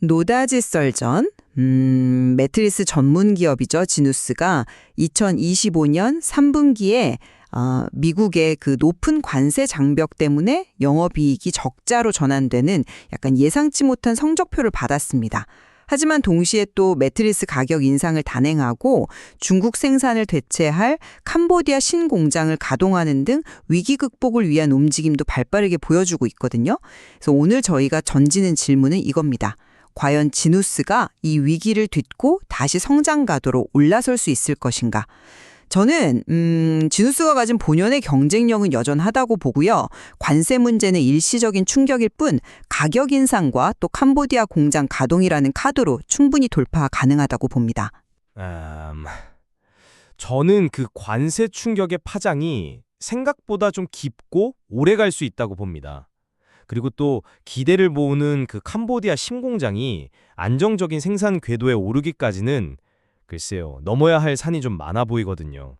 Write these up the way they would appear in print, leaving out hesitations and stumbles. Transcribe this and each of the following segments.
노다지 썰전, 매트리스 전문 기업이죠. 지누스가 2025년 3분기에 미국의 그 높은 관세 장벽 때문에 영업이익이 적자로 전환되는 약간 예상치 못한 성적표를 받았습니다. 하지만 동시에 또 매트리스 가격 인상을 단행하고 중국 생산을 대체할 캄보디아 신공장을 가동하는 등 위기 극복을 위한 움직임도 발빠르게 보여주고 있거든요. 그래서 오늘 저희가 던지는 질문은 이겁니다. 과연 지누스가 이 위기를 딛고 다시 성장 가도로 올라설 수 있을 것인가? 저는 지누스가 가진 본연의 경쟁력은 여전하다고 보고요. 관세 문제는 일시적인 충격일 뿐 가격 인상과 또 캄보디아 공장 가동이라는 카드로 충분히 돌파 가능하다고 봅니다. 저는 그 관세 충격의 파장이 생각보다 좀 깊고 오래 갈 수 있다고 봅니다. 그리고 또 기대를 모으는 그 캄보디아 신공장이 안정적인 생산 궤도에 오르기까지는 글쎄요, 넘어야 할 산이 좀 많아 보이거든요.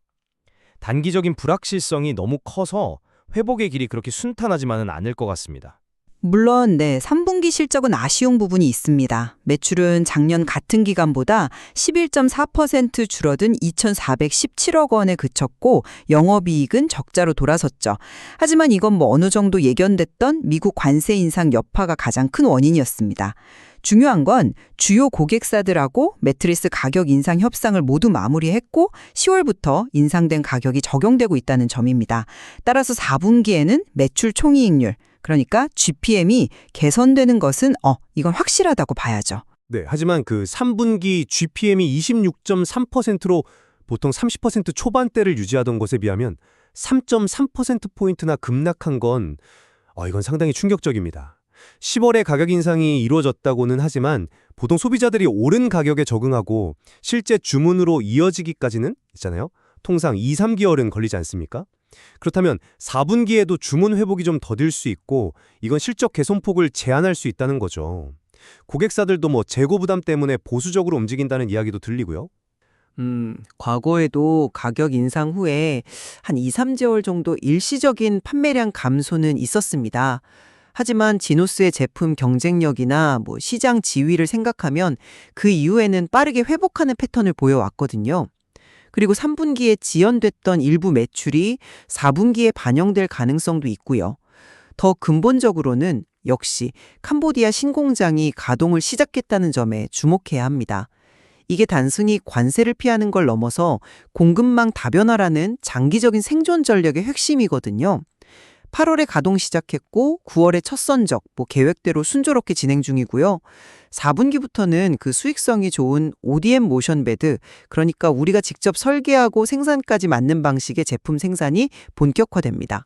단기적인 불확실성이 너무 커서 회복의 길이 그렇게 순탄하지만은 않을 것 같습니다. 물론 3분기 실적은 아쉬운 부분이 있습니다. 매출은 작년 같은 기간보다 11.4% 줄어든 2,417억 원에 그쳤고 영업이익은 적자로 돌아섰죠. 하지만 이건 어느 정도 예견됐던 미국 관세 인상 여파가 가장 큰 원인이었습니다. 중요한 건 주요 고객사들하고 매트리스 가격 인상 협상을 모두 마무리했고 10월부터 인상된 가격이 적용되고 있다는 점입니다. 따라서 4분기에는 매출 총이익률, 그러니까 GPM이 개선되는 것은 이건 확실하다고 봐야죠. 네, 하지만 그 3분기 GPM이 26.3%로 보통 30% 초반대를 유지하던 것에 비하면 3.3%포인트나 급락한 건 이건 상당히 충격적입니다. 10월에 가격 인상이 이루어졌다고는 하지만 보통 소비자들이 오른 가격에 적응하고 실제 주문으로 이어지기까지는 있잖아요. 통상 2, 3개월은 걸리지 않습니까? 그렇다면 4분기에도 주문 회복이 좀 더딜 수 있고 이건 실적 개선폭을 제한할 수 있다는 거죠. 고객사들도 재고 부담 때문에 보수적으로 움직인다는 이야기도 들리고요. 과거에도 가격 인상 후에 한 2, 3개월 정도 일시적인 판매량 감소는 있었습니다. 하지만 지누스의 제품 경쟁력이나 시장 지위를 생각하면 그 이후에는 빠르게 회복하는 패턴을 보여왔거든요. 그리고 3분기에 지연됐던 일부 매출이 4분기에 반영될 가능성도 있고요. 더 근본적으로는 역시 캄보디아 신공장이 가동을 시작했다는 점에 주목해야 합니다. 이게 단순히 관세를 피하는 걸 넘어서 공급망 다변화라는 장기적인 생존 전략의 핵심이거든요. 8월에 가동 시작했고 9월에 첫 선적, 계획대로 순조롭게 진행 중이고요. 4분기부터는 그 수익성이 좋은 ODM 모션 베드, 그러니까 우리가 직접 설계하고 생산까지 맞는 방식의 제품 생산이 본격화됩니다.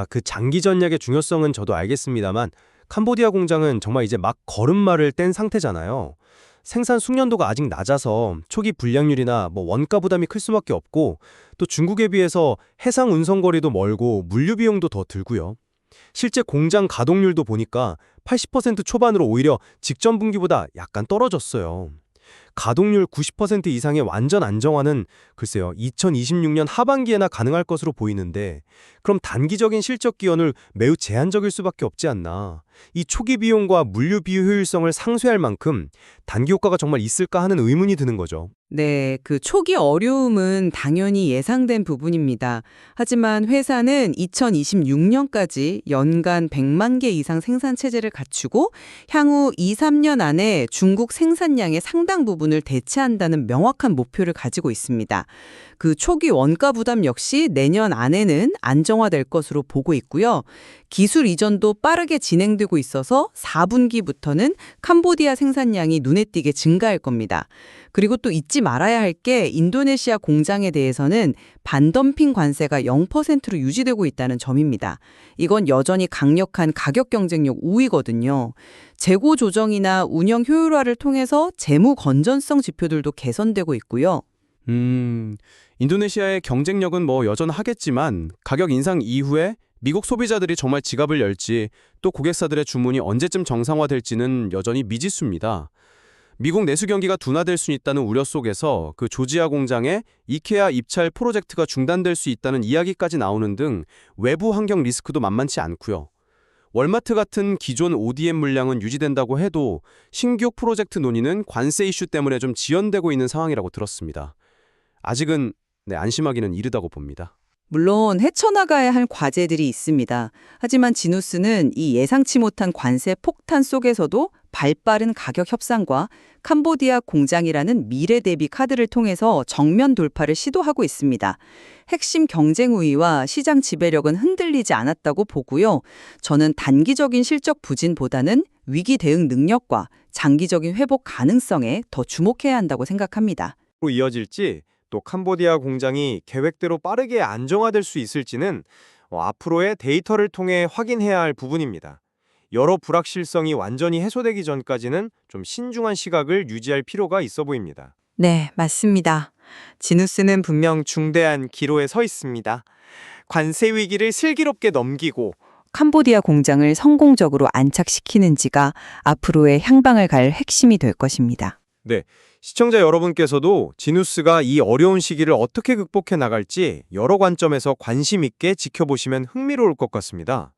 그 장기 전략의 중요성은 저도 알겠습니다만 캄보디아 공장은 정말 이제 막 걸음마를 뗀 상태잖아요. 생산 숙련도가 아직 낮아서 초기 불량률이나 원가 부담이 클 수밖에 없고 또 중국에 비해서 해상 운송 거리도 멀고 물류 비용도 더 들고요. 실제 공장 가동률도 보니까 80% 초반으로 오히려 직전 분기보다 약간 떨어졌어요. 가동률 90% 이상의 완전 안정화는 글쎄요, 2026년 하반기에나 가능할 것으로 보이는데 그럼 단기적인 실적 기여는 매우 제한적일 수밖에 없지 않나. 이 초기 비용과 물류 비효율성을 상쇄할 만큼 단기 효과가 정말 있을까 하는 의문이 드는 거죠. 네, 그 초기 어려움은 당연히 예상된 부분입니다. 하지만 회사는 2026년까지 연간 100만 개 이상 생산 체제를 갖추고 향후 2, 3년 안에 중국 생산량의 상당 부분을 대체한다는 명확한 목표를 가지고 있습니다. 그 초기 원가 부담 역시 내년 안에는 안정화될 것으로 보고 있고요. 기술 이전도 빠르게 진행되고 있어서 4분기부터는 캄보디아 생산량이 눈에 띄게 증가할 겁니다. 그리고 또 잊지 말아야 할 게 인도네시아 공장에 대해서는 반덤핑 관세가 0%로 유지되고 있다는 점입니다. 이건 여전히 강력한 가격 경쟁력 우위거든요. 재고 조정이나 운영 효율화를 통해서 재무 건전성 지표들도 개선되고 있고요. 인도네시아의 경쟁력은 여전하겠지만 가격 인상 이후에 미국 소비자들이 정말 지갑을 열지 또 고객사들의 주문이 언제쯤 정상화될지는 여전히 미지수입니다. 미국 내수 경기가 둔화될 수 있다는 우려 속에서 그 조지아 공장의 이케아 입찰 프로젝트가 중단될 수 있다는 이야기까지 나오는 등 외부 환경 리스크도 만만치 않고요. 월마트 같은 기존 ODM 물량은 유지된다고 해도 신규 프로젝트 논의는 관세 이슈 때문에 좀 지연되고 있는 상황이라고 들었습니다. 아직은 안심하기는 이르다고 봅니다. 물론 헤쳐나가야 할 과제들이 있습니다. 하지만 지누스는 이 예상치 못한 관세 폭탄 속에서도 발빠른 가격 협상과 캄보디아 공장이라는 미래 대비 카드를 통해서 정면 돌파를 시도하고 있습니다. 핵심 경쟁 우위와 시장 지배력은 흔들리지 않았다고 보고요. 저는 단기적인 실적 부진보다는 위기 대응 능력과 장기적인 회복 가능성에 더 주목해야 한다고 생각합니다. 로 이어질지 또 캄보디아 공장이 계획대로 빠르게 안정화될 수 있을지는 앞으로의 데이터를 통해 확인해야 할 부분입니다. 여러 불확실성이 완전히 해소되기 전까지는 좀 신중한 시각을 유지할 필요가 있어 보입니다. 네, 맞습니다. 지누스는 분명 중대한 기로에 서 있습니다. 관세 위기를 슬기롭게 넘기고 캄보디아 공장을 성공적으로 안착시키는지가 앞으로의 향방을 갈 핵심이 될 것입니다. 네, 시청자 여러분께서도 지누스가 이 어려운 시기를 어떻게 극복해 나갈지 여러 관점에서 관심 있게 지켜보시면 흥미로울 것 같습니다.